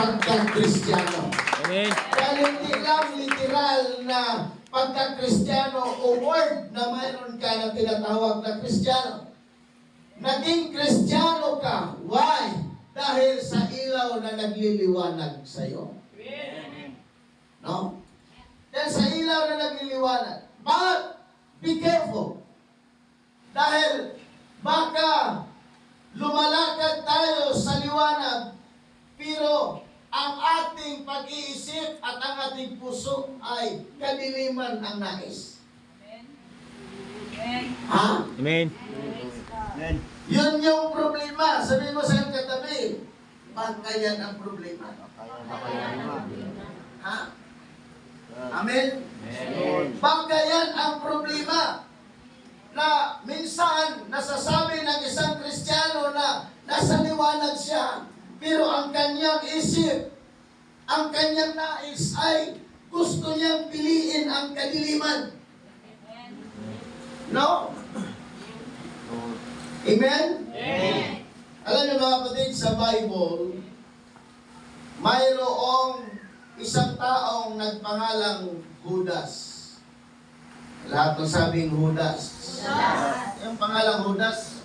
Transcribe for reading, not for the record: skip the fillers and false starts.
pagka-Kristiyano. Amen. Dahil hindi lang literal na pagka-Kristiyano o word na mayroon ka na tinatawag na Kristiyano. Naging Kristiyano ka. Why? Dahil sa ilaw na nagliliwanag sa iyo. No? Dahil sa ilaw na nagliliwanag. But, be careful. Dahil baka lumalakad tayo sa liwanag, pero ang ating pag-iisip at ang ating puso ay kadiliman ang nais. Ha? Amen. Yun yung problema. Sabihin mo sa katabi, baka yan ang problema. Ha? Amen? Baka yan ang problema na minsan nasasabi ng isang Kristiyano na nasa liwanag siya, pero ang kanyang isip, ang kanyang nais ay gusto niyang piliin ang kadiliman. No? Amen? Amen. Alam niyo mga kapatid, sa Bible, mayroong isang taong nagpangalang Judas. Lahat ng sabing Judas. Yung pangalang Judas,